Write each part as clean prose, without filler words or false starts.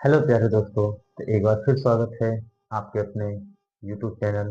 Hello प्यारे दोस्तों। तो एक बार फिर स्वागत है आपके अपने YouTube channel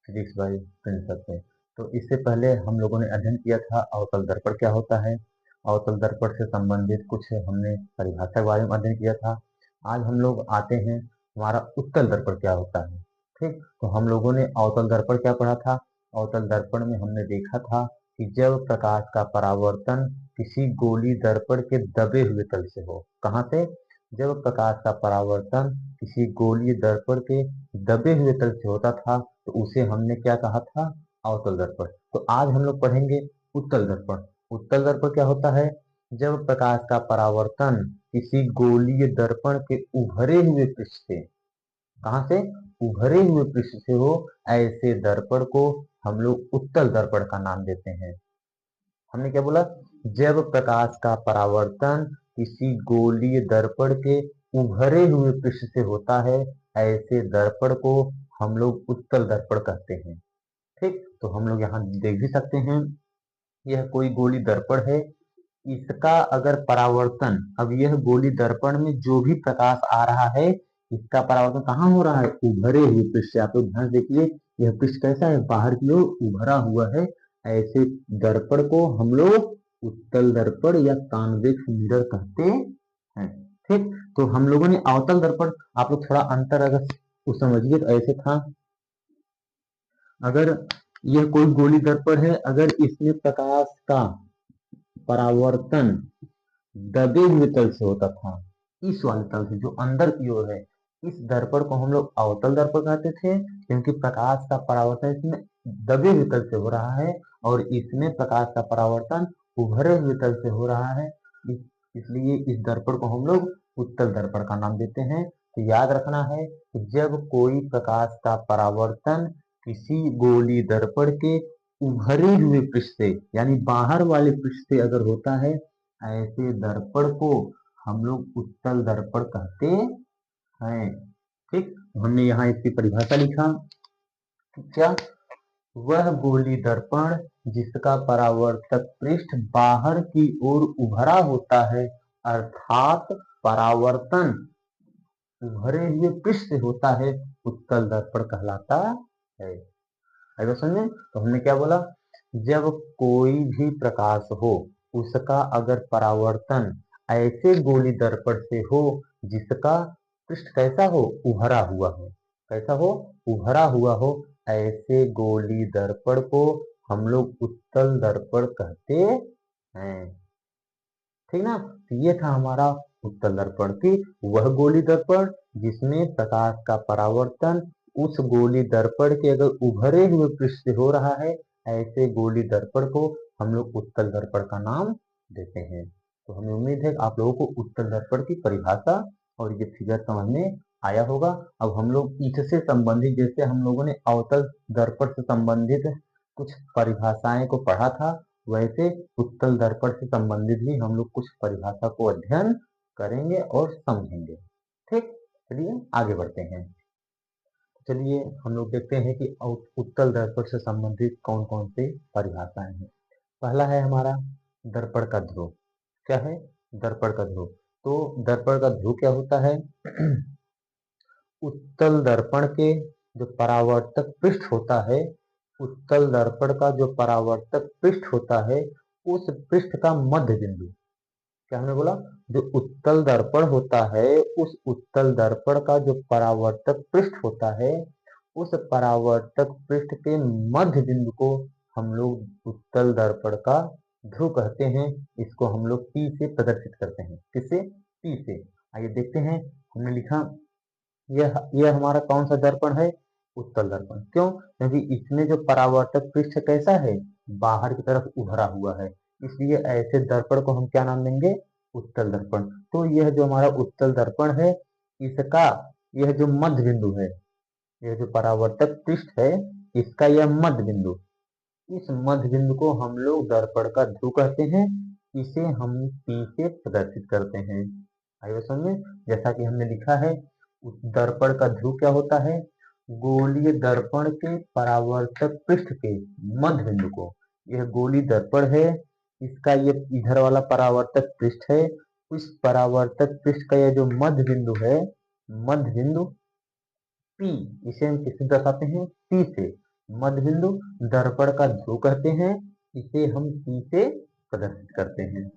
physics by principle पे। तो इससे पहले हम लोगों ने अध्ययन किया था अवतल दर्पण क्या होता है। अवतल दर्पण से संबंधित कुछ हमने परिभाषा के बारे में अध्ययन किया था। आज हम लोग आते हैं हमारा उत्तल दर्पण क्या होता है। ठीक, तो हम लोगों ने अवतल दर्पण क्या पढ़ा था। अवतल दर्पण में हमने देखा था कि जब प्रकाश का परावर्तन किसी गोली दर्पण के दबे हुए तल से हो। कहाँ से? जब प्रकाश का परावर्तन किसी गोलीय दर्पण के दबे हुए तल से होता था तो उसे हमने क्या कहा था? अवतल दर्पण। तो आज हम लोग पढ़ेंगे उत्तल दर्पण। उत्तल दर्पण क्या होता है? जब प्रकाश का परावर्तन किसी गोलीय दर्पण के उभरे हुए पृष्ठ से, कहाँ से? उभरे हुए पृष्ठ से हो, ऐसे दर्पण को हम लोग उत्तल दर्पण का नाम देते हैं। हमने क्या बोला? जब प्रकाश का परावर्तन किसी गोलीय दर्पण के उभरे हुए पृष्ठ से होता है, ऐसे दर्पण को हम लोग उत्तल दर्पण कहते हैं। ठीक, तो हम लोग यहाँ देख भी सकते हैं, यह कोई गोली दर्पण है। इसका अगर परावर्तन, अब यह गोली दर्पण में जो भी प्रकाश आ रहा है, इसका परावर्तन कहाँ हो रहा है? उभरे हुए पृष्ठ से। आप लोग ध्यान से देखिए, यह पृष्ठ कैसा है? बाहर की ओर उभरा हुआ है। ऐसे दर्पण को हम लोग उत्तल दर्पण या कॉन्वेक्स मिरर कहते हैं। ठीक, तो हम लोगों ने अवतल दर्पण, आप लोग थोड़ा अंतर अगर उस समझिए तो ऐसे था, अगर यह कोई गोली दर्पण है, अगर इसमें प्रकाश का परावर्तन दबे हुए तल से होता था, इस वाले तल से जो अंदर की ओर है, इस दर्पण को हम लोग अवतल दर्पण कहते थे, क्योंकि प्रकाश का परावर्तन इसमें दबे हुए तल से हो रहा है और इसमें प्रकाश का परावर्तन उभरे हुए तल से हो रहा है। इसलिए इस दर्पण को हम लोग उत्तल दर्पण का नाम देते हैं। तो याद रखना है कि जब कोई प्रकाश का परावर्तन किसी गोली दर्पण के उभरे हुए पृष्ठ से, यानी बाहर वाले पृष्ठ से अगर होता है, ऐसे दर्पण को हम लोग उत्तल दर्पण कहते हैं। ठीक, हमने यहाँ इसकी परिभाषा लिखा कि क्या? वह गोली दर्पण जिसका परावर्तक पृष्ठ बाहर की ओर उभरा होता है, अर्थात परावर्तन उभरे हुए पृष्ठ से होता है, उत्तल दर्पण कहलाता है। ऐसा समझे? तो हमने क्या बोला? जब कोई भी प्रकाश हो, उसका अगर परावर्तन ऐसे गोली दर्पण से हो जिसका पृष्ठ कैसा हो? उभरा हुआ हो। कैसा हो? उभरा हुआ हो। ऐसे गोली दर्पण को हम लोग उत्तल दर्पण कहते हैं। ठीक ना? तो ये था हमारा उत्तल दर्पण की वह गोली दर्पण जिसमें प्रकाश का परावर्तन उस गोली दर्पण के अगर उभरे हुए पृष्ठ से हो रहा है, ऐसे गोली दर्पण को हम लोग उत्तल दर्पण का नाम देते हैं। तो हमें उम्मीद है कि आप लोगों को उत्तल दर्पण की परिभाषा और ये फिगर समझ में आया होगा। अब हम लोग इससे संबंधित, जैसे हम लोगों ने अवतल दर्पण से संबंधित कुछ परिभाषाएं को पढ़ा था, वैसे उत्तल दर्पण से संबंधित भी हम लोग कुछ परिभाषा को अध्ययन करेंगे और समझेंगे। ठीक, चलिए आगे बढ़ते हैं। चलिए हम लोग देखते हैं कि उत्तल दर्पण से संबंधित कौन कौन सी परिभाषाएं हैं। पहला है हमारा दर्पण का ध्रुव। क्या है? दर्पण का ध्रुव। तो दर्पण का ध्रुव क्या होता है? उत्तल दर्पण के जो परावर्तक पृष्ठ होता है, उत्तल दर्पण का जो परावर्तक पृष्ठ होता है, उस पृष्ठ का मध्य बिंदु, क्या हमने बोला? जो उत्तल दर्पण होता है, उस उत्तल दर्पण का जो परावर्तक पृष्ठ होता है, उस परावर्तक पृष्ठ के मध्य बिंदु को हम लोग उत्तल दर्पण का ध्रुव कहते हैं। इसको हम लोग P से प्रदर्शित करते हैं। किससे? P से। आइए देखते हैं, हमने लिखा यह हमारा कौन सा दर्पण है? उत्तल दर्पण। क्यों? क्योंकि इसमें जो परावर्तक पृष्ठ कैसा है? बाहर की तरफ उभरा हुआ है, इसलिए ऐसे दर्पण को हम क्या नाम देंगे? उत्तल दर्पण। तो यह जो हमारा उत्तल दर्पण है, इसका यह जो मध्य बिंदु है, यह जो परावर्तक पृष्ठ है, इसका यह मध्य बिंदु, इस मध्य बिंदु को हम लोग दर्पण का ध्रुव कहते हैं। इसे हम P से प्रदर्शित करते हैं। आइए समझे, जैसा कि हमने लिखा है, दर्पण का ध्रुव क्या होता है? गोलीय दर्पण के परावर्तक पृष्ठ के मध्य बिंदु को, यह गोली दर्पण है, इसका ये इधर वाला परावर्तक पृष्ठ है, उस परावर्तक पृष्ठ का यह जो मध्य बिंदु है, मध्य बिंदु P, इसे हम किससे दर्शाते हैं? P से। मध्य बिंदु दर्पण का ध्रुव कहते हैं, इसे हम P से प्रदर्शित करते हैं।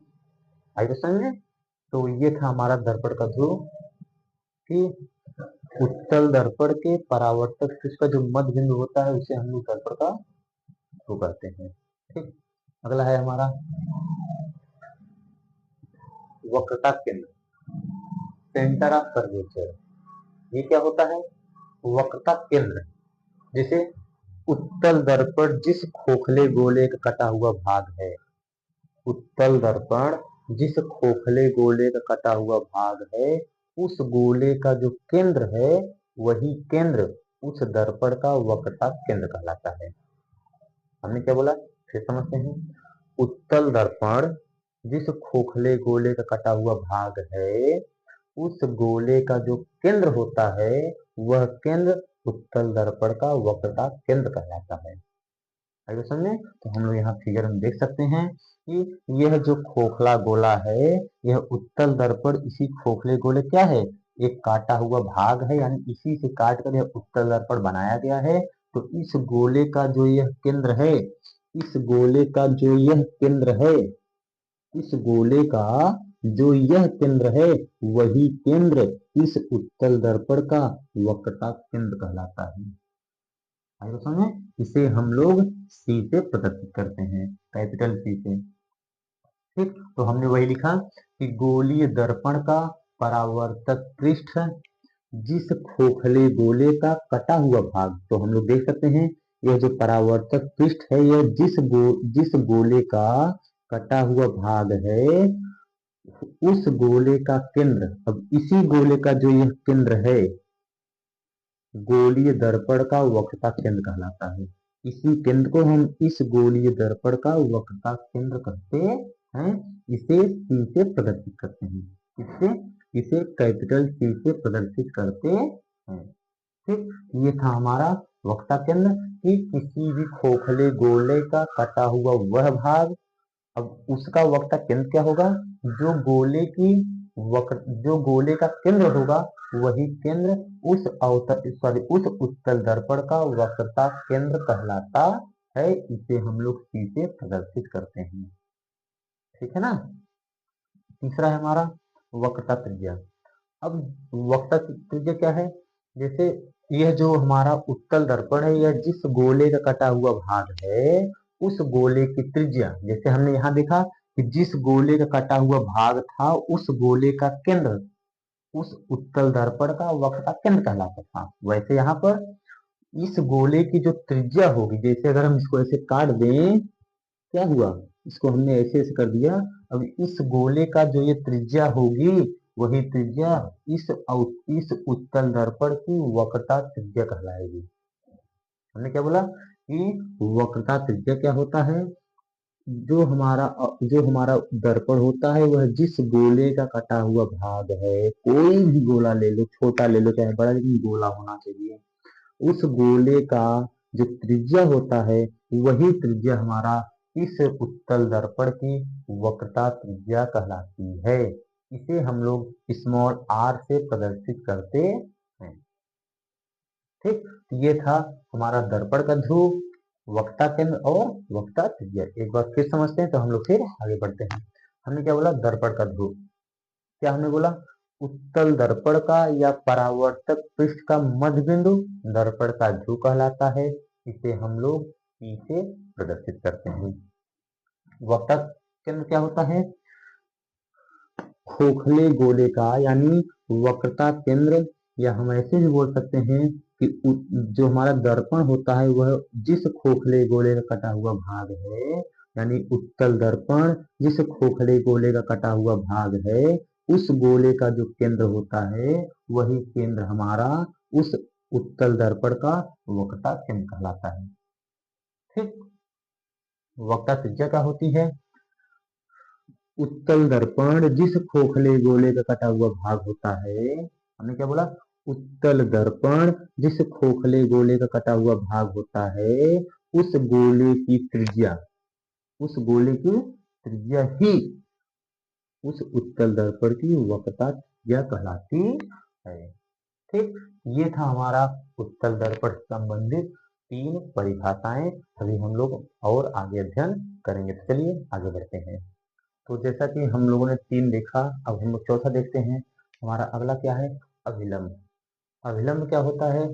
आई तो समझ में? तो ये था हमारा दर्पण का ध्रुव कि उत्तल दर्पण के परावर्तक पृष्ठ का जो मध्य बिंदु होता है उसे हम लोग दर्पण का ध्रुव कहते हैं। ठीक, अगला है हमारा वक्रता केंद्र, सेंटर ऑफ कर्वेचर। ये क्या होता है? वक्रता केंद्र। जैसे उत्तल दर्पण जिस खोखले गोले का कटा हुआ भाग है, उत्तल दर्पण जिस खोखले गोले का कटा हुआ भाग है, उस गोले का जो केंद्र है वही केंद्र उस दर्पण का वक्रता केंद्र कहलाता है। हमने क्या बोला, फिर समझते हैं। उत्तल दर्पण जिस खोखले गोले का कटा हुआ भाग है, उस गोले का जो केंद्र होता है वह केंद्र उत्तल दर्पण का वक्रता केंद्र कहलाता है। आइए समझे? तो हम लोग यहाँ फिगर में देख सकते हैं कि यह जो खोखला गोला है, यह उत्तल दर्पण इसी खोखले गोले क्या है, एक काटा हुआ भाग है, यानी इसी से काट कर यह उत्तल दर्पण बनाया गया है। तो इस गोले का जो यह केंद्र है, इस गोले का जो यह केंद्र है, इस गोले का जो यह केंद्र है वही केंद्र इस उत्तल दर्पण का वक्रता केंद्र कहलाता है। आगे समझे? इसे हम लोग सी से प्रदर्शित करते हैं, कैपिटल सी से। ठीक, तो हमने वही लिखा कि गोलीय दर्पण का परावर्तक पृष्ठ जिस खोखले गोले का कटा हुआ भाग, तो हम लोग देख सकते हैं यह जो परावर्तक पृष्ठ है यह जिस गोले का कटा हुआ भाग है उस गोले का केंद्र, अब इसी गोले का जो यह केंद्र है गोलीय दर्पण का वक्रता केंद्र कहलाता है। इसी केंद्र को हम इस गोलीय दर्पण का वक्रता केंद्र कहते हैं। इसे सी से प्रदर्शित करते हैं। इससे इसे कैपिटल सी से प्रदर्शित करते हैं। ठीक, ये था हमारा वक्रता केंद्र कि किसी भी खोखले गोले का कटा हुआ वह भाग, अब उसका वक्रता केंद्र क्या होगा, जो गोले की जो गोले का केंद्र होगा वही केंद्र उस उस उत्तल दर्पण का वक्रता केंद्र कहलाता है। इसे हम लोग सी से प्रदर्शित करते हैं। ठीक है ना? तीसरा है हमारा वक्रता त्रिज्या। अब वक्रता त्रिज्या क्या है? जैसे यह जो हमारा उत्तल दर्पण है, यह जिस गोले का कटा हुआ भाग है उस गोले की त्रिज्या, जैसे हमने यहाँ देखा कि जिस गोले का कटा हुआ भाग था उस गोले का केंद्र उस उत्तल दर्पण का वक्रता केंद्र कहलाता था, वैसे यहाँ पर इस गोले की जो त्रिज्या होगी, जैसे अगर हम इसको ऐसे काट दें, क्या हुआ, इसको हमने ऐसे ऐसे कर दिया, अब इस गोले का जो ये त्रिज्या होगी वही त्रिज्या इस उत्तल दर्पण की वक्रता त्रिज्या कहलाएगी। हमने क्या बोला कि वक्रता त्रिज्या क्या होता है, जो हमारा दर्पण होता है वह जिस गोले का कटा हुआ भाग है, कोई भी गोला ले लो, छोटा ले लो चाहे बड़ा, लेकिन गोला होना चाहिए, उस गोले का जो त्रिज्या होता है वही त्रिज्या हमारा इस उत्तल दर्पण की वक्रता त्रिज्या कहलाती है। इसे हम लोग स्मॉल r से प्रदर्शित करते हैं। ठीक, ये था हमारा दर्पण का ध्रुव, वक्रता केंद्र और वक्रता त्रिज्या। एक बार फिर समझते हैं तो हम लोग फिर आगे बढ़ते हैं। हमने क्या बोला, दर्पण का ध्रुव। क्या हमने बोला, उत्तल दर्पण का या परावर्तक पृष्ठ का मध्य बिंदु दर्पण का ध्रुव कहलाता है। इसे हम लोग P से प्रदर्शित करते हैं। वक्रता केंद्र क्या होता है, खोखले गोले का, यानी वक्रता केंद्र, या हम ऐसे भी बोल सकते हैं कि जो हमारा दर्पण होता है वह जिस खोखले गोले का कटा हुआ भाग है, यानी उत्तल दर्पण जिस खोखले गोले का कटा हुआ भाग है उस गोले का जो केंद्र होता है वही केंद्र हमारा उस उत्तल दर्पण का वक्रता केंद्र कहलाता है। ठीक, वक्रता त्रिज्या क्या होती है, उत्तल दर्पण जिस खोखले गोले का कटा हुआ भाग होता है, हमने क्या बोला, उत्तल दर्पण जिस खोखले गोले का कटा हुआ भाग होता है उस गोले की त्रिज्या, उस गोले की त्रिज्या ही उस उत्तल दर्पण की वक्रता त्रिज्या कहलाती है। ठीक, ये था हमारा उत्तल दर्पण से संबंधित 3 परिभाषाएं। अभी हम लोग और आगे अध्ययन करेंगे। तो चलिए आगे बढ़ते हैं। तो जैसा कि हम लोगों ने 3 देखा, अब हम लोग चौथा देखते हैं। हमारा अगला क्या है? अभिलंब। अभिलंब क्या होता है?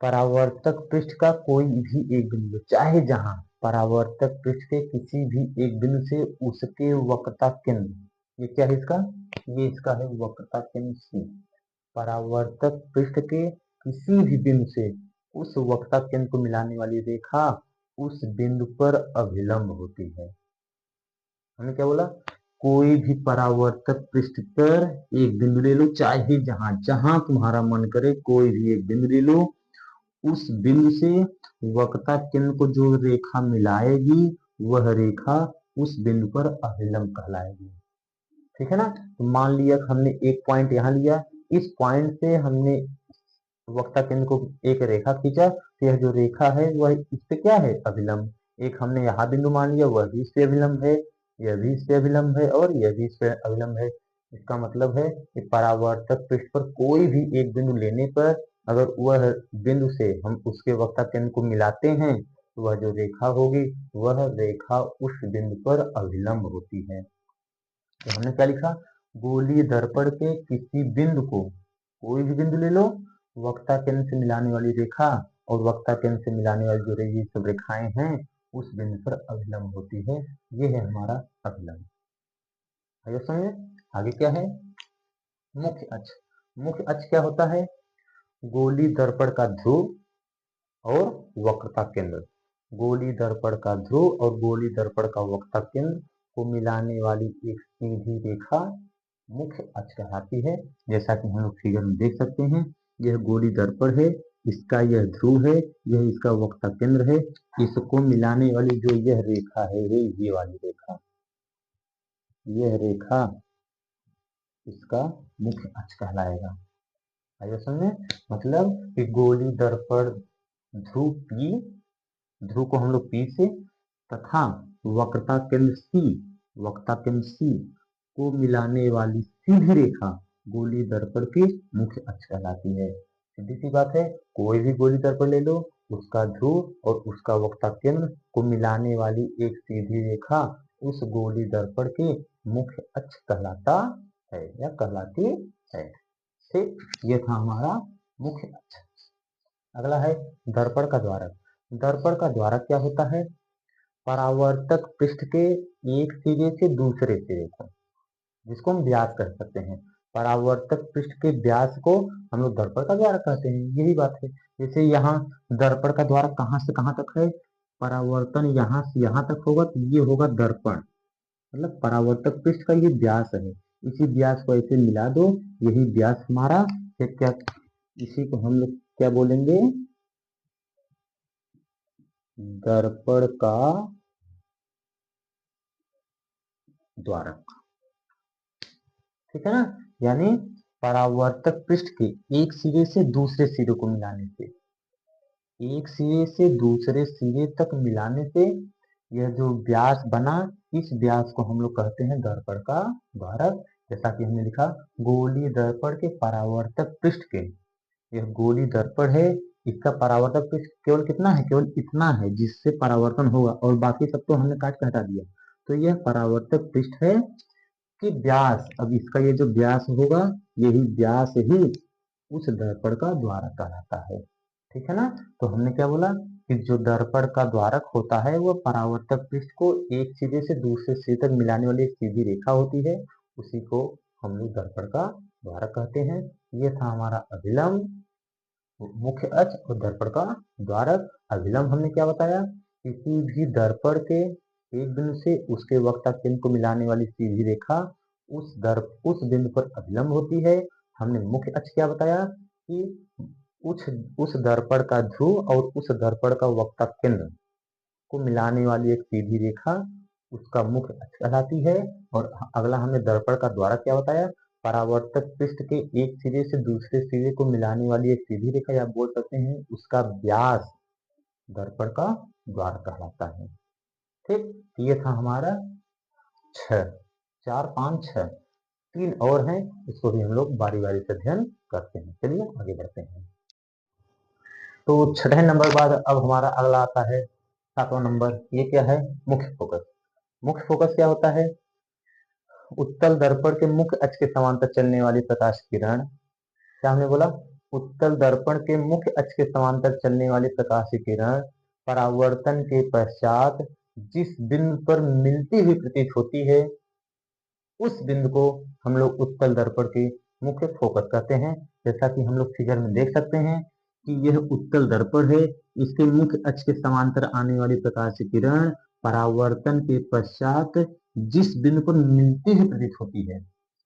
परावर्तक पृष्ठ का कोई भी एक बिंदु, चाहे जहां, परावर्तक पृष्ठ के किसी भी एक बिंदु से उसके वक्रता केंद्र, ये क्या है इसका? ये इसका है वक्रता केंद्र C। परावर्तक पृष्ठ के किसी भी बिंदु से उस वक्रता केंद्र को मिलाने वाली रेखा उस बिंदु पर अभिलंब होती है। हमने क्या बोला? कोई भी परावर्तक पृष्ठ पर एक बिंदु ले लो, चाहे जहां जहां तुम्हारा मन करे, कोई भी एक बिंदु ले लो, उस बिंदु से वक्रता केंद्र को जो रेखा मिलाएगी वह रेखा उस बिंदु पर अभिलंब कहलाएगी। ठीक है ना? तो मान लिया हमने एक पॉइंट यहाँ लिया, इस पॉइंट से हमने वक्रता केंद्र को एक रेखा खींचा, तो यह जो रेखा है वह इस पे क्या है? अभिलंब। एक हमने यहाँ बिंदु मान लिया, वह भी इस पे अभिलंब है, यह भी इस पे अभिलंब है और यह भी इस पे अभिलंब है। इसका मतलब है कि परावर्तक पृष्ठ पर कोई भी एक बिंदु लेने पर अगर वह बिंदु से हम उसके वक्रता केंद्र को मिलाते हैं तो वह जो रेखा होगी वह रेखा उस बिंदु पर अभिलंब होती है। तो हमने क्या लिखा? गोलीय दर्पण के किसी बिंदु को, कोई भी बिंदु ले लो, वक्रता केंद्र से मिलाने वाली रेखा और वक्रता केंद्र से मिलाने वाली जो ये सब रेखाएं हैं उस बिंदु पर अभिलंब होती है। ये है हमारा अभिलंब। आइए समझे आगे क्या है? मुख्य अक्ष। मुख्य अक्ष क्या होता है? गोलीय दर्पण का ध्रुव और वक्रता केंद्र। गोलीय दर्पण का ध्रुव और गोलीय दर्पण का वक्रता केंद्र को मिलाने वाली एक सीधी रेखा मुख्य अक्ष कहलाती है। जैसा कि हम लोग फिगर में देख सकते हैं, यह गोलीय दर्पण है, इसका यह ध्रुव है, यह इसका वक्रता केंद्र है। इसको मिलाने वाली जो यह रेखा है, ये वाली रेखा, यह रेखा इसका मुख्य अक्ष कहलाएगा। आइए समझे? मतलब कि गोलीय दर्पण ध्रुव P, ध्रुव को हम लोग P से, तथा वक्रता केंद्र C, वक्रता केंद्र C को मिलाने वाली सीधी रेखा गोलीय दर्पण की मुख्य अक्ष कहलाती है। सीधी सी बात है, कोई भी गोलीय दर्पण ले लो, उसका ध्रुव और उसका वक्रता केंद्र को मिलाने वाली एक सीधी रेखा उस गोलीय दर्पण के मुख्य अक्ष कहलाता है या कहलाती है। ठीक, ये था हमारा मुख्य अक्ष। अगला है दर्पण का द्वारक। दर्पण का द्वारक क्या होता है? परावर्तक पृष्ठ के एक सिरे से दूसरे सिरे तक, जिसको हम व्यास कह सकते हैं। परावर्तक पृष्ठ के व्यास को हम लोग दर्पण का द्वारक कहते हैं। यही बात है। जैसे यहाँ दर्पण का द्वारक कहाँ से कहाँ तक है? परावर्तन यहाँ से यहाँ तक होगा तो ये होगा दर्पण, मतलब परावर्तक पृष्ठ का ये व्यास है। इसी व्यास को ऐसे मिला दो, यही व्यास हमारा क्या, इसी को हम लोग क्या बोलेंगे? दर्पण का द्वारक। ठीक है ना? यानी परावर्तक पृष्ठ के एक सिरे से दूसरे सिरे को मिलाने से, एक सिरे से दूसरे सिरे तक मिलाने से यह जो व्यास बना, इस व्यास को हम लोग कहते हैं दर्पण का द्वारक। जैसा कि हमने लिखा, गोलीय दर्पण के परावर्तक पृष्ठ के, यह गोलीय दर्पण है, इसका परावर्तक पृष्ठ केवल कितना है? केवल इतना है जिससे परावर्तन होगा, और बाकी सब तो हमने काट के हटा दिया। तो यह परावर्तक पृष्ठ है कि व्यास, अब इसका ये जो व्यास होगा, यही व्यास ही उस दर्पण का द्वारक कहलाता है। ठीक है ना? तो हमने क्या बोला कि जो दर्पण का द्वारक होता है वह परावर्तक पृष्ठ को एक सिरे से दूसरे सिरे तक मिलाने वाली एक सीधी रेखा होती है, उसी को हम लोग दर्पण का द्वारक कहते हैं। ये था हमारा अभिलंब, मुख्य अक्ष और दर्पण का द्वारक। अभिलंब हमने क्या बताया? किसी भी दर्पण के एक बिंदु से उसके वक्रता केंद्र को मिलाने वाली सीधी रेखा उस बिंदु पर अभिलंब होती है। हमने मुख्य अक्ष क्या बताया कि उस दर्पण का ध्रुव और उस दर्पण का वक्रता केंद्र को मिलाने वाली एक सीधी रेखा उसका मुख्य अक्ष कहलाती है। और अगला हमने दर्पण का द्वारक क्या बताया? परावर्तक पृष्ठ के एक सिरे से दूसरे सिरे को मिलाने वाली एक सीधी रेखा, या बोल सकते हैं उसका व्यास, दर्पण का द्वारक कहलाता है। ठीक, ये था हमारा 6, 4, 5, 6 3 और हैं, इसको भी हम लोग बारी बारी से अध्ययन करते हैं। चलिए आगे बढ़ते हैं। तो 6 नंबर बाद अब हमारा अगला आता है 7वां नंबर। ये क्या है? मुख्य फोकस। मुख्य फोकस क्या होता है? उत्तल दर्पण के मुख्य अक्ष के समांतर चलने वाली प्रकाश किरण। क्या हमने बोला? उत्तल दर्पण के मुख्य अक्ष के समांतर चलने वाली प्रकाश किरण परावर्तन के पश्चात जिस बिंदु पर मिलती हुई प्रतीत होती है, उस बिंदु को हम लोग उत्तल दर्पण के मुख्य फोकस कहते हैं। जैसा कि हम लोग फिगर में देख सकते हैं कि यह उत्तल दर्पण है। इसके मुख्य अक्ष के समांतर आने वाली प्रकाश की किरण परावर्तन के पश्चात जिस बिंदु पर मिलती हुई प्रतीत होती है,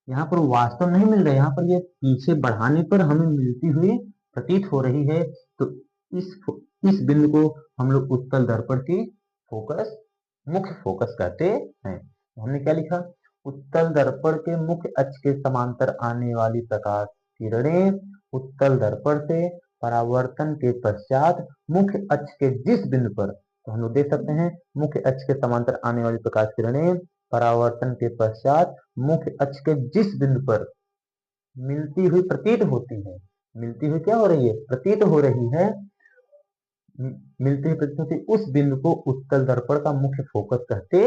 यहाँ पर वास्तव नहीं मिल रहा है, यहाँ पर ये पीछे बढ़ाने पर हमें मिलती हुई प्रतीत हो रही है। तो इस इस बिंदु को हम लोग उत्तल दर्पण की फोकस, मुख्य फोकस कहते हैं। हमने क्या लिखा? उत्तल दर्पण के मुख्य अक्ष के समांतर आने वाली प्रकाश किरणें उत्तल दर्पण से परावर्तन के पश्चात मुख्य अक्ष के जिस बिंदु पर, तो हम लोग देख सकते हैं मुख्य अक्ष के समांतर आने वाली प्रकाश किरणें परावर्तन के पश्चात मुख्य अक्ष के जिस बिंदु पर मिलती हुई प्रतीत होती है। मिलती हुई क्या हो रही है? प्रतीत हो रही है। मिलती हुई प्रतीत होती उस बिंदु को उत्तल दर्पण का मुख्य फोकस कहते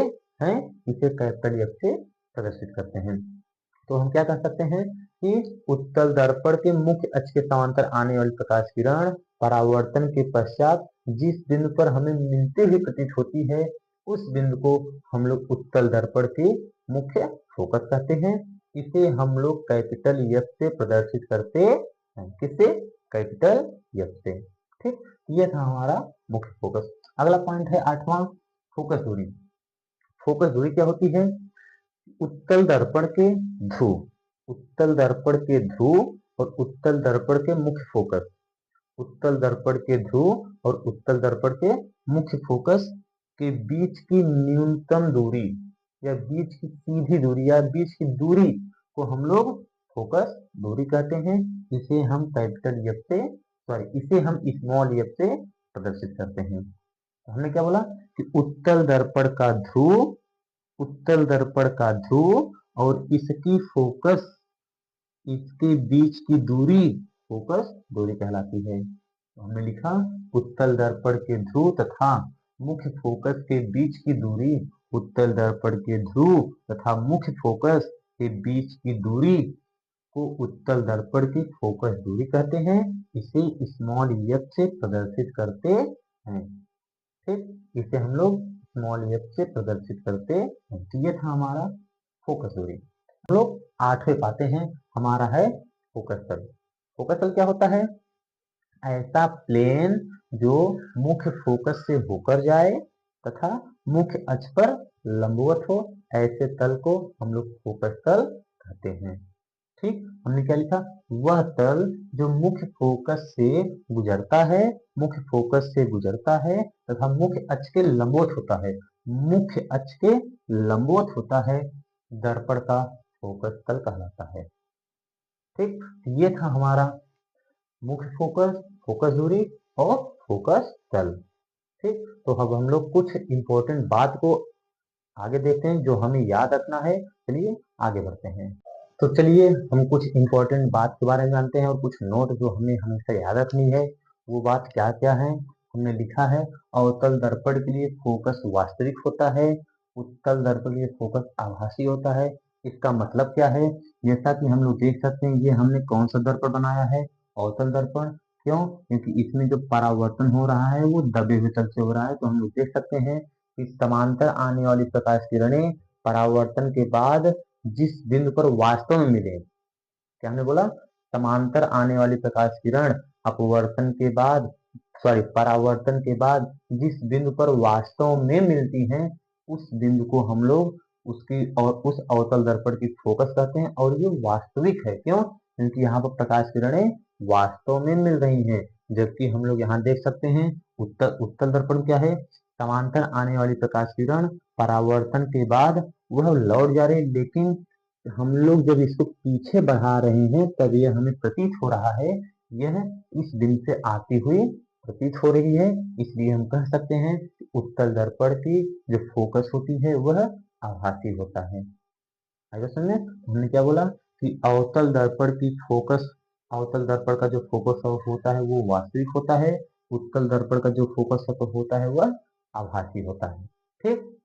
हैं। इसे कैपिटल एफ से प्रदर्शित करते हैं। तो हम क्या कह सकते हैं कि उत्तल दर्पण के मुख्य अक्ष के समांतर आने वाली प्रकाश किरण परावर्तन के पश्चात जिस बिंदु पर हमें मिलती हुई प्रतीत होती है, उस बिंदु को हम लोग उत्तल दर्पण के मुख्य फोकस कहते हैं। इसे हम लोग कैपिटल एफ से प्रदर्शित करते हैं। किससे? कैपिटल एफ से। ठीक, ये था हमारा मुख्य फोकस। अगला पॉइंट है 8वां, फोकस दूरी। फोकस दूरी क्या होती है? उत्तल दर्पण के ध्रुव, उत्तल दर्पण के ध्रुव और उत्तल दर्पण के मुख्य फोकस, उत्तल दर्पण के ध्रुव और उत्तल दर्पण के मुख्य फोकस के बीच की न्यूनतम दूरी या बीच की सीधी दूरी या बीच की दूरी को हम लोग फोकस दूरी कहते हैं। इसे हम कैपिटल एफ से, इसे हम स्मॉल एफ से प्रदर्शित करते हैं। तो हमने क्या बोला कि उत्तल दर्पण का ध्रुव, उत्तल दर्पण का ध्रुव और इसकी फोकस, इसके बीच की दूरी फोकस दूरी कहलाती है। तो हमने लिखा उत्तल दर्पण के ध्रुव तथा मुख्य फोकस के बीच की दूरी, उत्तल दर्पण के ध्रुव तथा मुख्य फोकस के बीच की दूरी को उत्तल दर्पण की फोकस दूरी कहते हैं। इसे स्मॉल एफ से प्रदर्शित करते हैं। ठीक, इसे हम लोग स्मॉल एफ से प्रदर्शित करते हैं। तो ये था हमारा फोकस दूरी। हम लोग 8वें पाते हैं, हमारा है फोकस तल। फोकस तल क्या होता है? ऐसा प्लेन जो मुख्य फोकस से होकर जाए तथा मुख्य अक्ष पर लंबवत हो, ऐसे तल को हम लोग फोकस तल कहते हैं। ठीक, हमने क्या लिखा? वह तल जो मुख्य फोकस से गुजरता है, मुख्य फोकस से गुजरता है तथा मुख्य अक्ष के लंबवत होता है, मुख्य अक्ष के लंबवत होता है, दर्पण का फोकस तल कहलाता है। ठीक, ये था हमारा मुख्य फोकस, फोकस दूरी और फोकस तल। ठीक, तो अब हम लोग कुछ इंपॉर्टेंट बात को आगे देखते हैं जो हमें याद रखना है। चलिए आगे बढ़ते हैं। तो चलिए हम कुछ इंपॉर्टेंट बात के बारे में जानते हैं और कुछ नोट जो हमें हमेशा याद रखनी है। वो बात क्या क्या है? हमने लिखा है अवतल दर्पण के लिए फोकस वास्तविक होता है, उत्तल दर्पण के लिए फोकस आभासी होता है। इसका मतलब क्या है? जैसा कि हम लोग देख सकते हैं, ये हमने कौन सा दर्पण बनाया है? अवतल दर्पण। क्यों? क्योंकि इसमें जो परावर्तन हो रहा है वो दबे हुए तल से हो रहा है। तो हम लोग देख सकते हैं कि समांतर आने वाली प्रकाश किरणें परावर्तन के बाद जिस बिंदु पर वास्तव में मिले, क्या हमने बोला? समांतर आने वाली प्रकाश किरण अपवर्तन के बाद, परावर्तन के बाद जिस बिंदु पर वास्तव में मिलती हैं, उस बिंदु को हम लोग उसकी और उस अवतल दर्पण की फोकस कहते हैं। और ये वास्तविक है। क्यों? क्योंकि यहाँ पर प्रकाश किरणें वास्तव में मिल रही हैं। जबकि हम लोग यहाँ देख सकते हैं उत्तल उत्तल दर्पण क्या है? समांतर आने वाली प्रकाश किरण परावर्तन के बाद वह लौट जा रही है, लेकिन हम लोग जब इसको पीछे बढ़ा रहे हैं तब यह हमें प्रतीत हो रहा है, यह इस बिंदु से आती हुई प्रतीत हो रही है। इसलिए हम कह सकते हैं कि उत्तल दर्पण की जो फोकस होती है वह आभासी होता है। आएगा समझ में? तो हमने क्या बोला कि अवतल दर्पण की फोकस, अवतल दर्पण का जो फोकस होता है वो वास्तविक होता है, उत्तल दर्पण का जो फोकस होता है वह आभासी होता है। ठीक।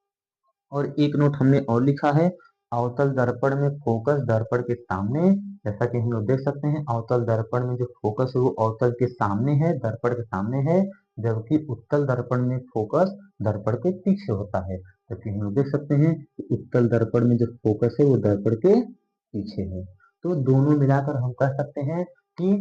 और एक नोट हमने और लिखा है, अवतल दर्पण में फोकस दर्पण के सामने, जैसा कि हम लोग देख सकते हैं अवतल दर्पण में जो फोकस है वो अवतल के सामने है, दर्पण के सामने है, जबकि उत्तल दर्पण में फोकस दर्पण के पीछे होता है। जबकि हम लोग देख सकते हैं कि उत्तल दर्पण में जो फोकस है वो दर्पण के पीछे है। तो दोनों मिलाकर हम कह सकते हैं कि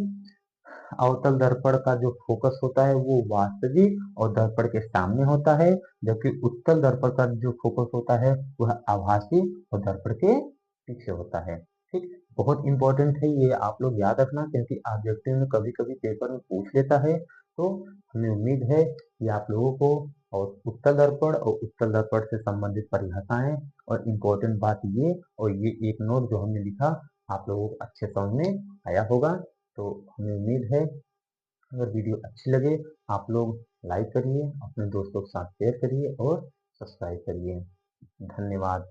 अवतल दर्पण का जो फोकस होता है वो वास्तविक और दर्पण के सामने होता है, जबकि उत्तल दर्पण का जो फोकस होता है वह आभासी और दर्पण के पीछे होता है। ठीक। बहुत इंपॉर्टेंट है ये, आप लोग याद रखना, क्योंकि ऑब्जेक्टिव में कभी कभी पेपर में पूछ लेता है। तो हमें उम्मीद है कि आप लोगों को और उत्तल दर्पण और उत्तल दर्पण से संबंधित परिभाषाएं और इम्पोर्टेंट बात ये और ये एक नोट जो हमने लिखा आप लोगों को अच्छे समझ में आया होगा। तो हमें उम्मीद है अगर वीडियो अच्छी लगे आप लोग लाइक करिए, अपने दोस्तों के साथ शेयर करिए और सब्सक्राइब करिए। धन्यवाद।